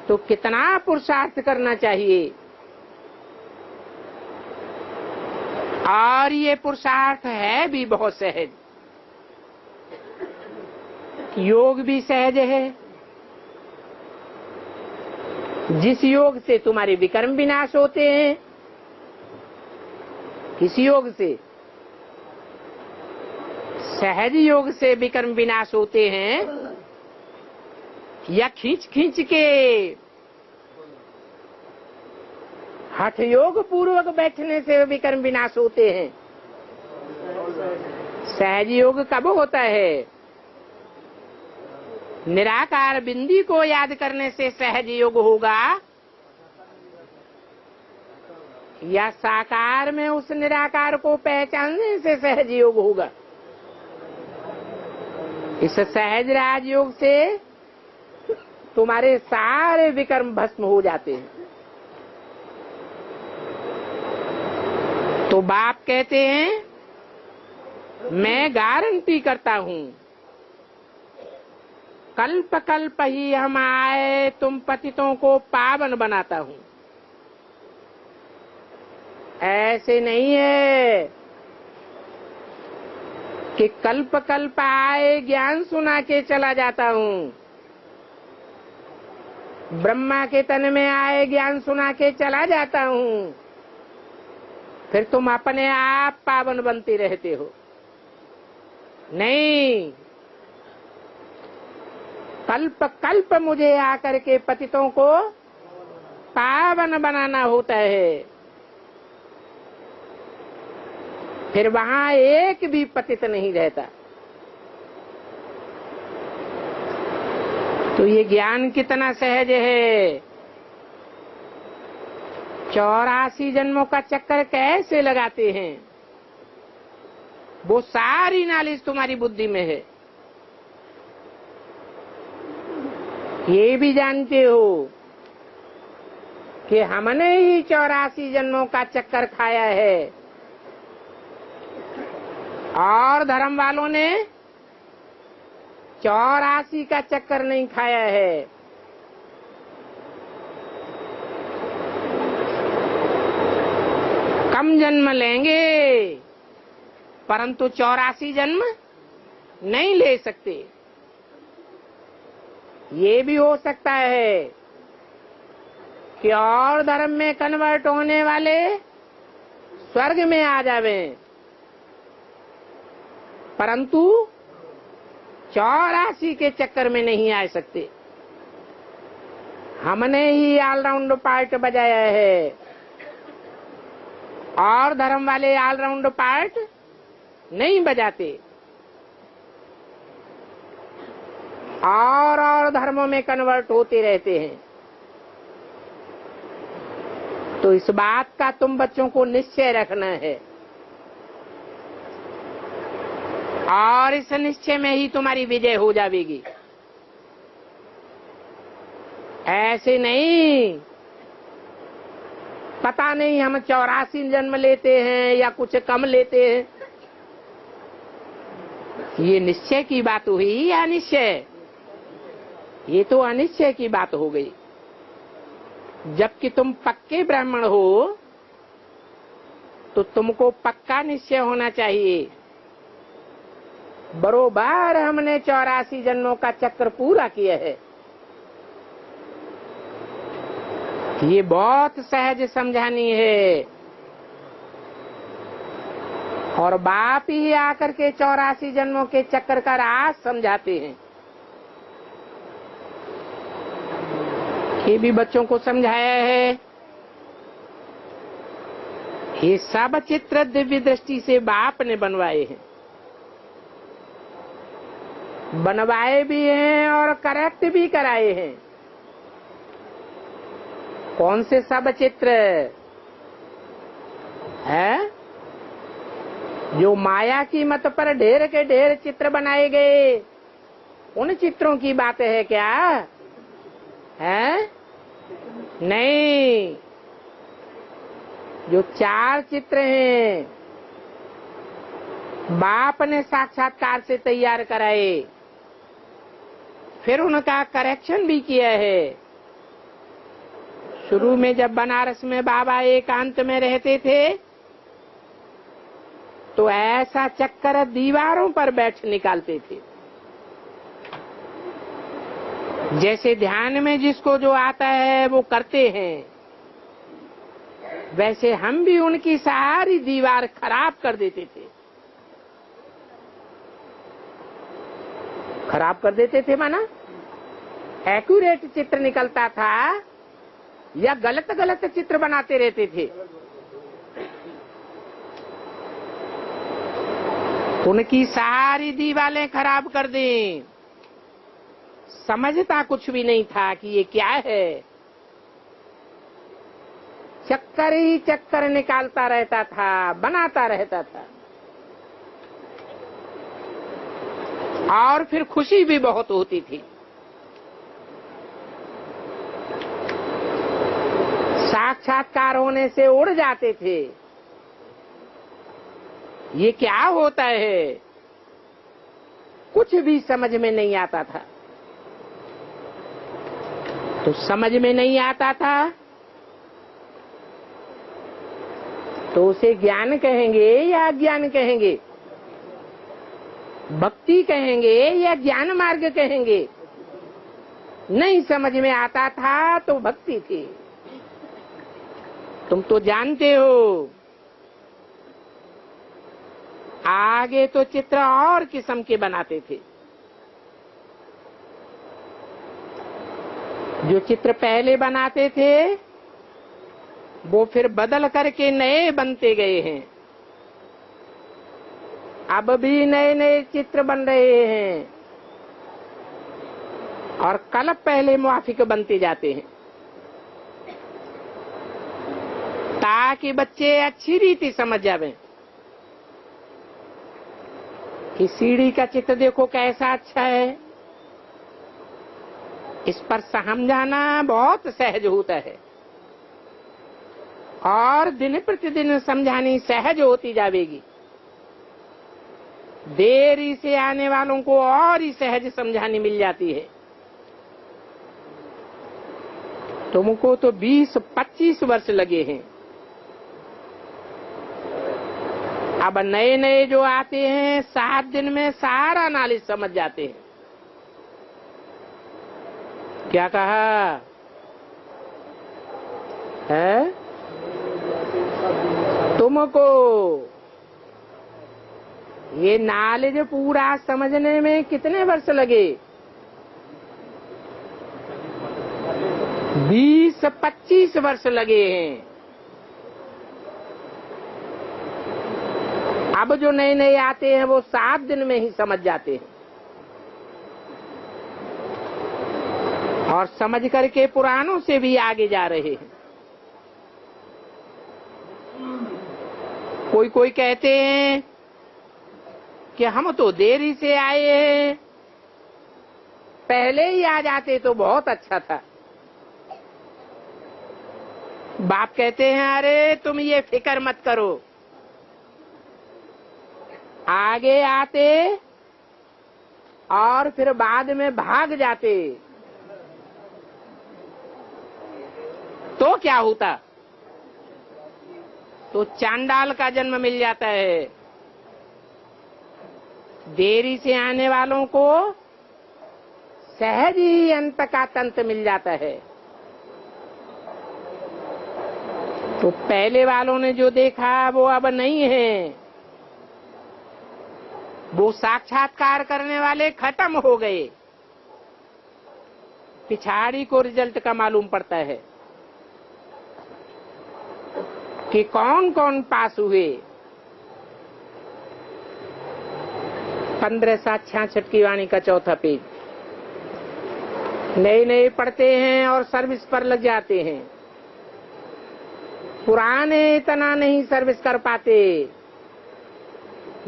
तो कितना पुरुषार्थ करना चाहिए। और ये पुरुषार्थ है भी बहुत सहज। योग भी सहज है, जिस योग से तुम्हारे विकर्म विनाश होते हैं। किस योग से? सहज योग से विकर्म विनाश होते हैं या खींच खींच के हठ योग पूर्वक बैठने से विकर्म विनाश होते हैं? सहज योग कब होता है? निराकार बिंदी को याद करने से सहज योग होगा या साकार में उस निराकार को पहचानने से सहज योग होगा? इस सहज राजयोग से तुम्हारे सारे विकर्म भस्म हो जाते हैं। तो बाप कहते हैं मैं गारंटी करता हूं, कल्प कल्प ही हम आए तुम पतितों को पावन बनाता हूं। ऐसे नहीं है कि कल्प कल्प आए ज्ञान सुना के चला जाता हूं, ब्रह्मा के तन में आए ज्ञान सुना के चला जाता हूं, फिर तुम अपने आप पावन बनते रहते हो। नहीं, कल्प कल्प मुझे आकर के पतितों को पावन बनाना होता है। फिर वहां एक भी पतित नहीं रहता। तो ये ज्ञान कितना सहज है। 84 जन्मों का चक्कर कैसे लगाते हैं, वो सारी नॉलेज तुम्हारी बुद्धि में है। ये भी जानते हो कि हमने ही 84 जन्मों का चक्कर खाया है और धर्म वालों ने 84 का चक्कर नहीं खाया है। कम जन्म लेंगे परंतु 84 जन्म नहीं ले सकते। ये भी हो सकता है कि और धर्म में कन्वर्ट होने वाले स्वर्ग में आ जावें, परंतु 84 के चक्कर में नहीं आ सकते। हमने ही ऑलराउंड पार्ट बजाया है और धर्म वाले ऑलराउंड पार्ट नहीं बजाते और धर्मों में कन्वर्ट होते रहते हैं। तो इस बात का तुम बच्चों को निश्चय रखना है और इस निश्चय में ही तुम्हारी विजय हो जाएगी। ऐसे नहीं, पता नहीं हम 84 जन्म लेते हैं या कुछ कम लेते हैं। ये निश्चय की बात हुई या अनिश्चय? ये तो अनिश्चय की बात हो गई। जबकि तुम पक्के ब्राह्मण हो तो तुमको पक्का निश्चय होना चाहिए, बरोबर हमने 84 जन्मों का चक्र पूरा किया है। ये बहुत सहज समझानी है और बाप ही आकर के 84 जन्मों के चक्कर का राज समझाते हैं। ये भी बच्चों को समझाया है। ये सब चित्र दिव्य दृष्टि से बाप ने बनवाए हैं। बनवाए भी हैं और करेक्ट भी कराए हैं। कौन से सब चित्र है? जो माया की मत पर ढेर के ढेर चित्र बनाए गए, उन चित्रों की बात है क्या? है नहीं। जो 4 चित्र हैं, बाप ने साक्षात्कार से तैयार कराए, फिर उनका करेक्शन भी किया है। शुरू में जब बनारस में बाबा एकांत में रहते थे तो ऐसा चक्कर दीवारों पर बैठ निकालते थे, जैसे ध्यान में जिसको जो आता है वो करते हैं, वैसे हम भी उनकी सारी दीवार खराब कर देते थे। खराब कर देते थे माना एक्यूरेट चित्र निकलता था या गलत गलत चित्र बनाते रहते थे? उनकी सारी दीवारें खराब कर दी। समझता कुछ भी नहीं था कि ये क्या है। चक्कर ही चक्कर निकालता रहता था, बनाता रहता था, और फिर खुशी भी बहुत होती थी। साक्षात्कार होने से उड़ जाते थे। ये क्या होता है कुछ भी समझ में नहीं आता था। तो समझ में नहीं आता था तो उसे ज्ञान कहेंगे या अज्ञान कहेंगे? भक्ति कहेंगे या ज्ञान मार्ग कहेंगे? नहीं समझ में आता था तो भक्ति थी। तुम तो जानते हो। आगे तो चित्र और किस्म के बनाते थे। जो चित्र पहले बनाते थे वो फिर बदल करके नए बनते गए हैं। अब भी नए नए चित्र बन रहे हैं और कल पहले मुआफिक बनते जाते हैं, ताकि बच्चे अच्छी रीति समझ जावें कि सीढ़ी का चित्र देखो कैसा अच्छा है। इस पर समझाना बहुत सहज होता है और दिन प्रतिदिन समझानी सहज होती जाएगी। देरी से आने वालों को और ही सहज समझानी मिल जाती है। तुमको तो 20-25 वर्ष लगे हैं। अब नए नए जो आते हैं 7 दिन में सारा नॉलेज समझ जाते हैं। क्या कहा है? तुमको ये नॉलेज पूरा समझने में कितने वर्ष लगे? 20-25 वर्ष लगे हैं। अब जो नए नए आते हैं वो 7 दिन में ही समझ जाते हैं और समझ करके पुरानों से भी आगे जा रहे हैं। कोई कोई कहते हैं कि हम तो देरी से आए हैं, पहले ही आ जाते तो बहुत अच्छा था। बाप कहते हैं अरे तुम ये फिक्र मत करो, आगे आते और फिर बाद में भाग जाते तो क्या होता? तो चांडाल का जन्म मिल जाता है। देरी से आने वालों को सहज ही अंत का तंत्र मिल जाता है। तो पहले वालों ने जो देखा वो अब नहीं है। वो साक्षात्कार करने वाले खत्म हो गए। पिछाड़ी को रिजल्ट का मालूम पड़ता है कि कौन कौन पास हुए। 15/7/66 की वाणी का चौथा पेज। नए नए पढ़ते हैं और सर्विस पर लग जाते हैं, पुराने इतना नहीं सर्विस कर पाते।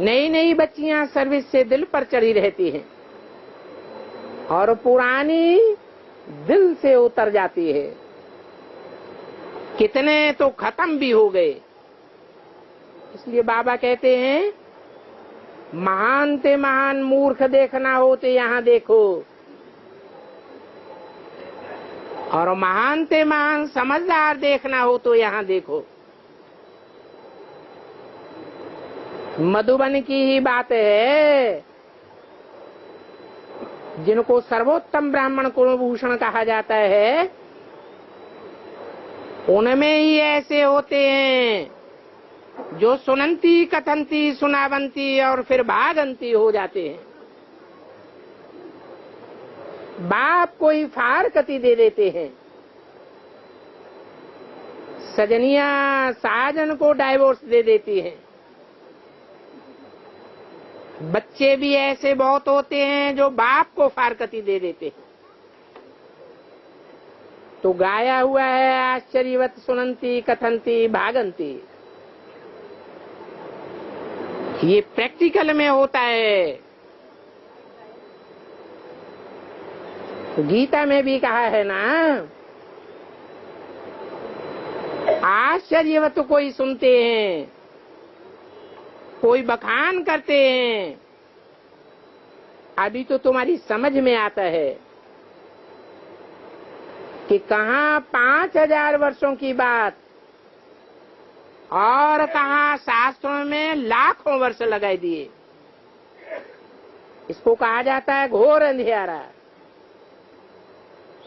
नई नई बच्चियां सर्विस से दिल पर चढ़ी रहती हैं और पुरानी दिल से उतर जाती है। कितने तो खत्म भी हो गए। इसलिए बाबा कहते हैं, महान ते महान मूर्ख देखना हो तो यहाँ देखो, और महान ते महान समझदार देखना हो तो यहाँ देखो। मधुबन की ही बात है। जिनको सर्वोत्तम ब्राह्मण कुलभूषण कहा जाता है, उनमें ही ऐसे होते हैं जो सुनंती कथंती सुनावंती और फिर भागंती हो जाते हैं। बाप को ही फारकती दे देते हैं, सजनिया साजन को डाइवोर्स दे देती हैं। बच्चे भी ऐसे बहुत होते हैं जो बाप को फारकती दे देते हैं। तो गाया हुआ है, आश्चर्यवत सुनंती कथंती भागंती। ये प्रैक्टिकल में होता है। तो गीता में भी कहा है ना, आश्चर्यवत कोई सुनते हैं, कोई बखान करते हैं। अभी तो तुम्हारी समझ में आता है कि कहाँ 5000 वर्षों की बात और कहाँ शास्त्रों में लाखों वर्ष लगाई दिए। इसको कहा जाता है घोर अंधियारा।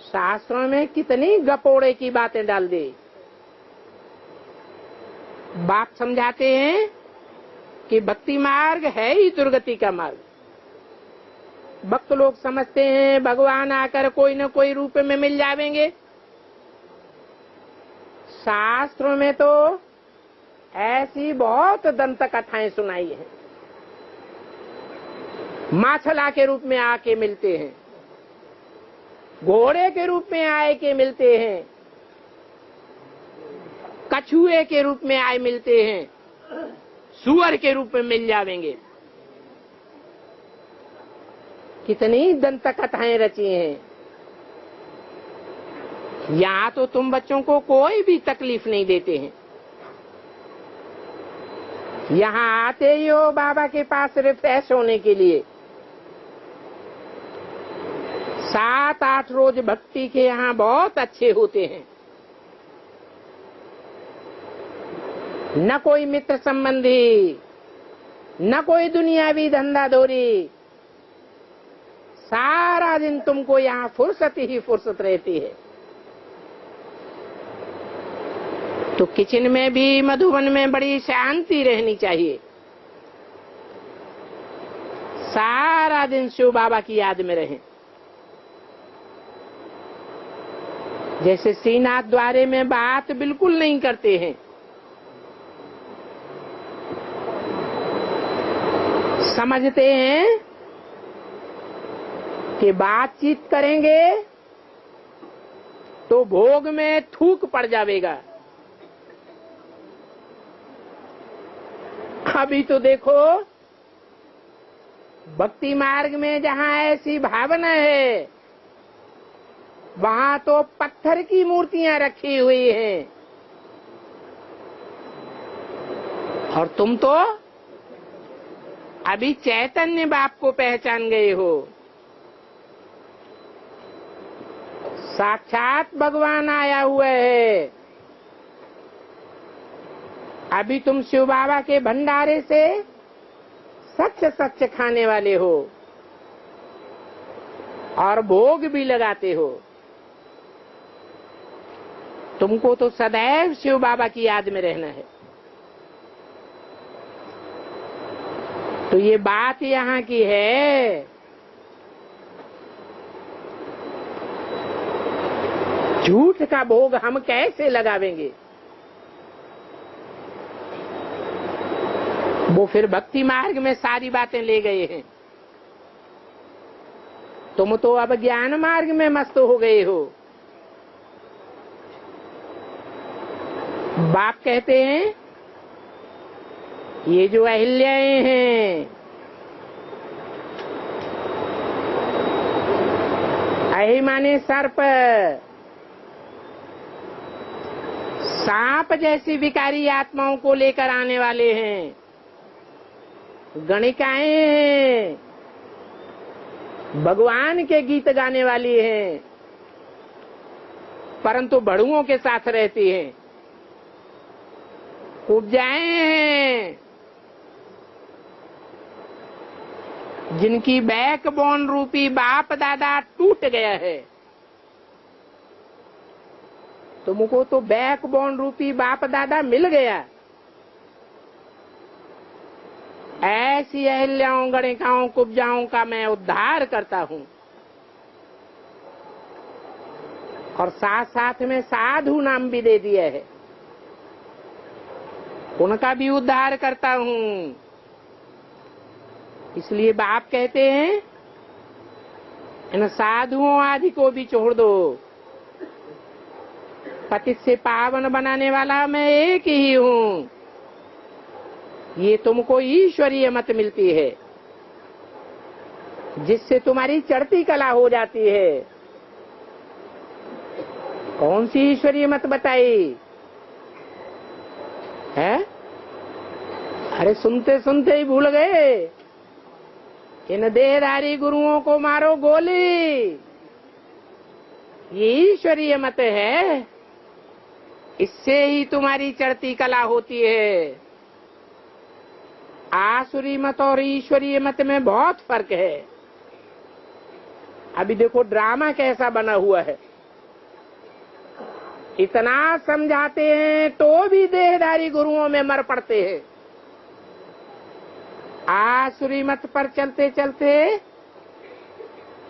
शास्त्रों में कितनी गपोड़े की बातें डाल दी। बाप समझाते हैं कि भक्ति मार्ग है ही दुर्गति का मार्ग। भक्त लोग समझते हैं भगवान आकर कोई न कोई रूप में मिल जाएंगे। शास्त्रों में तो ऐसी बहुत दंत कथाएं सुनाई है। माछला के रूप में आके मिलते हैं, घोड़े के रूप में आए के मिलते हैं, कछुए के रूप में आए मिलते हैं, सुअर के रूप में मिल जाएंगे। कितनी दंत कथाएं रची हैं। यहाँ तो तुम बच्चों को कोई भी तकलीफ नहीं देते हैं। यहाँ आते ही हो बाबा के पास रिफ्रेश होने के लिए। 7-8 रोज भक्ति के यहाँ बहुत अच्छे होते हैं। न कोई मित्र संबंधी, न कोई दुनियावी धंधा दौरी। सारा दिन तुमको यहाँ फुर्सत ही फुर्सत रहती है। तो किचन में भी मधुबन में बड़ी शांति रहनी चाहिए। सारा दिन शिव बाबा की याद में रहें। जैसे श्रीनाथ द्वारे में बात बिल्कुल नहीं करते हैं। समझते हैं कि बातचीत करेंगे तो भोग में थूक पड़ जाएगा। अभी तो देखो भक्ति मार्ग में जहाँ ऐसी भावना है, वहाँ तो पत्थर की मूर्तियां रखी हुई हैं। और तुम तो अभी चैतन्य बाप को पहचान गए हो। साक्षात भगवान आया हुआ है। अभी तुम शिव बाबा के भंडारे से सच सच खाने वाले हो और भोग भी लगाते हो। तुमको तो सदैव शिव बाबा की याद में रहना है। तो ये बात यहाँ की है। झूठ का भोग हम कैसे लगावेंगे? वो फिर भक्ति मार्ग में सारी बातें ले गए हैं। तुम तो अब ज्ञान मार्ग में मस्त हो गए हो। बाप कहते हैं ये जो अहिल्याएं हैं, अहि माने सर्प, सांप जैसी विकारी आत्माओं को लेकर आने वाले हैं। गणिकाएं हैं, भगवान के गीत गाने वाली हैं, परंतु बड़ुओं के साथ रहती हैं। उपजाएं हैं जिनकी बैकबोन रूपी बाप दादा टूट गया है। तुमको तो बैकबोन रूपी बाप दादा मिल गया। ऐसी अहिल्याओं, गणिकाओं, कुब्जाओं का मैं उद्धार करता हूँ और साथ साथ में साधु नाम भी दे दिया है, उनका भी उद्धार करता हूँ। इसलिए बाप कहते हैं इन साधुओं आदि को भी छोड़ दो। पतित से पावन बनाने वाला मैं एक ही हूँ। ये तुमको ईश्वरीय मत मिलती है, जिससे तुम्हारी चढ़ती कला हो जाती है। कौन सी ईश्वरीय मत बताई है? अरे सुनते सुनते ही भूल गए। इन देहधारी गुरुओं को मारो गोली, ये ईश्वरीय मत है। इससे ही तुम्हारी चढ़ती कला होती है। आसुरी मत और ईश्वरीय मत में बहुत फर्क है। अभी देखो ड्रामा कैसा बना हुआ है। इतना समझाते हैं तो भी देहधारी गुरुओं में मर पड़ते हैं। आसुरी मत पर चलते चलते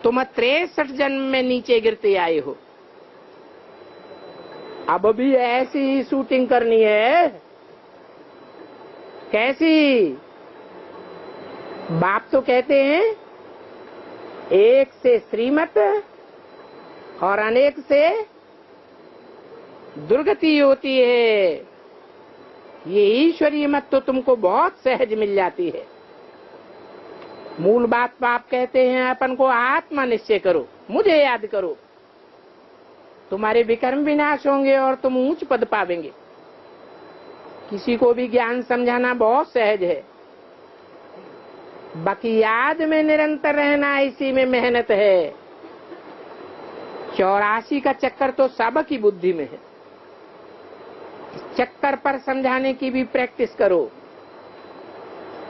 तुम 63 जन्म में नीचे गिरते आए हो। अब भी ऐसी ही शूटिंग करनी है। कैसी? बाप तो कहते हैं एक से श्रीमत और अनेक से दुर्गति होती है। ये ईश्वरीय मत तो तुमको बहुत सहज मिल जाती है। मूल बात बाप कहते हैं अपन को आत्मा निश्चय करो, मुझे याद करो, तुम्हारे विकर्म विनाश होंगे और तुम ऊंच पद पावेंगे। किसी को भी ज्ञान समझाना बहुत सहज है, बाकी याद में निरंतर रहना, इसी में मेहनत है। 84 का चक्कर तो सबकी बुद्धि में है। इस चक्कर पर समझाने की भी प्रैक्टिस करो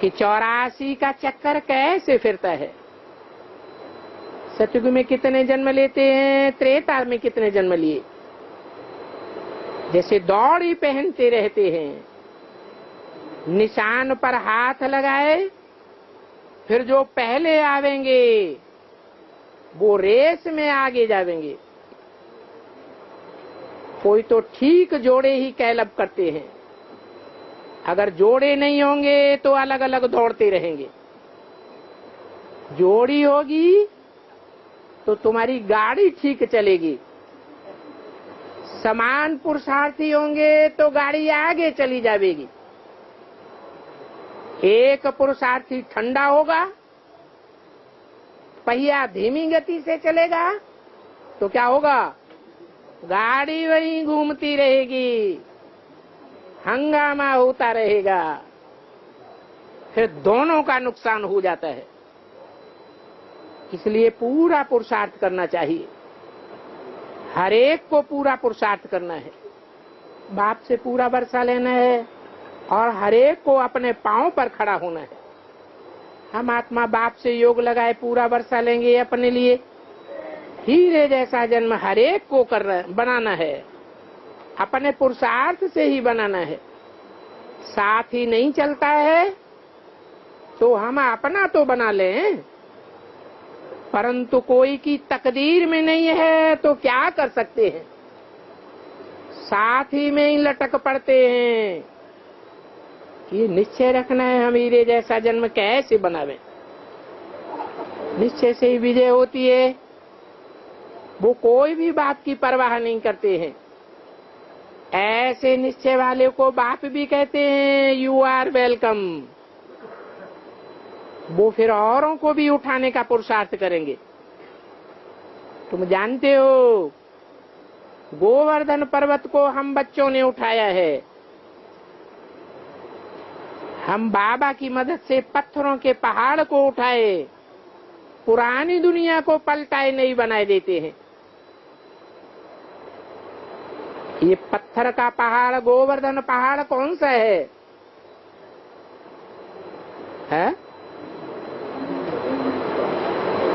कि 84 का चक्कर कैसे फिरता है। सतयुग में कितने जन्म लेते हैं, त्रेता में कितने जन्म लिए। जैसे दौड़ी पहनते रहते हैं, निशान पर हाथ लगाए, फिर जो पहले आवेंगे वो रेस में आगे जावेंगे। कोई तो ठीक जोड़े ही कैलब करते हैं, अगर जोड़े नहीं होंगे तो अलग अलग दौड़ते रहेंगे। जोड़ी होगी तो तुम्हारी गाड़ी ठीक चलेगी। समान पुरुषार्थी होंगे तो गाड़ी आगे चली जाएगी। एक पुरुषार्थी ठंडा होगा, पहिया धीमी गति से चलेगा, तो क्या होगा? गाड़ी वहीं घूमती रहेगी, हंगामा होता रहेगा, फिर दोनों का नुकसान हो जाता है। इसलिए पूरा पुरुषार्थ करना चाहिए, हर एक को पूरा पुरुषार्थ करना है। बाप से पूरा वर्षा लेना है और हर एक को अपने पांव पर खड़ा होना है। हम आत्मा बाप से योग लगाए पूरा वर्षा लेंगे अपने लिए। हीरे जैसा जन्म हर एक को बनाना है, अपने पुरुषार्थ से ही बनाना है। साथ ही नहीं चलता है तो हम अपना तो बना लें, परंतु कोई की तकदीर में नहीं है तो क्या कर सकते हैं। साथ ही में ही लटक पड़ते हैं। ये निश्चय रखना है हम हीरे जैसा जन्म कैसे बनावे। निश्चय से ही विजय होती है। वो कोई भी बात की परवाह नहीं करते हैं। ऐसे निश्चय वाले को बाप भी कहते हैं यू आर वेलकम। वो फिर औरों को भी उठाने का पुरुषार्थ करेंगे। तुम जानते हो गोवर्धन पर्वत को हम बच्चों ने उठाया है। हम बाबा की मदद से पत्थरों के पहाड़ को उठाए, पुरानी दुनिया को पलटाए नहीं बनाए देते हैं। ये पत्थर का पहाड़ गोवर्धन पहाड़ कौन सा है?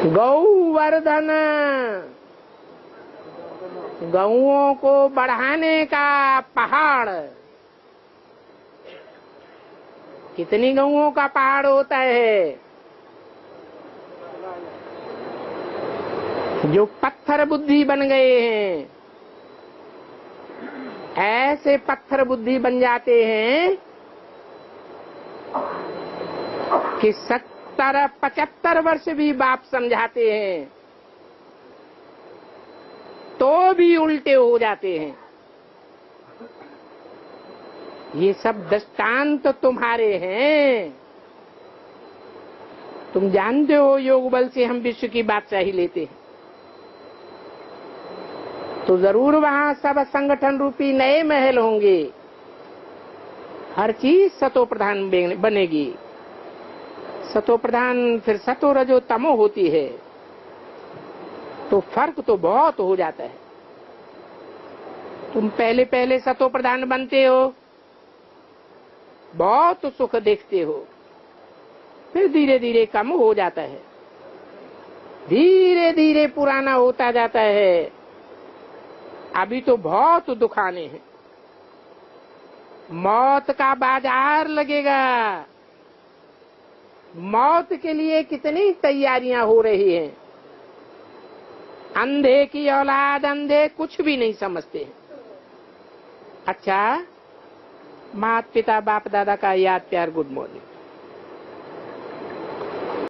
गौवर्धन, गौओं को बढ़ाने का पहाड़। कितनी गौओं का पहाड़ होता है जो पत्थर बुद्धि बन गए हैं। ऐसे पत्थर बुद्धि बन जाते हैं कि 70-75 वर्ष भी बाप समझाते हैं तो भी उल्टे हो जाते हैं। ये सब दृष्टांत तुम्हारे हैं। तुम जानते हो योग बल से हम विश्व की बादशाही लेते हैं तो जरूर वहां सब संगठन रूपी नए महल होंगे। हर चीज सतो प्रधान बनेगी। सतो प्रधान फिर सतो रजो तमो होती है तो फर्क तो बहुत हो जाता है। तुम पहले पहले सतो प्रधान बनते हो, बहुत सुख देखते हो, फिर धीरे धीरे कम हो जाता है, धीरे धीरे पुराना होता जाता है। अभी तो बहुत दुखाने हैं। मौत का बाजार लगेगा। मौत के लिए कितनी तैयारियां हो रही हैं। अंधे की औलाद, अंधे कुछ भी नहीं समझते। अच्छा, माता पिता बाप दादा का याद प्यार गुड मॉर्निंग।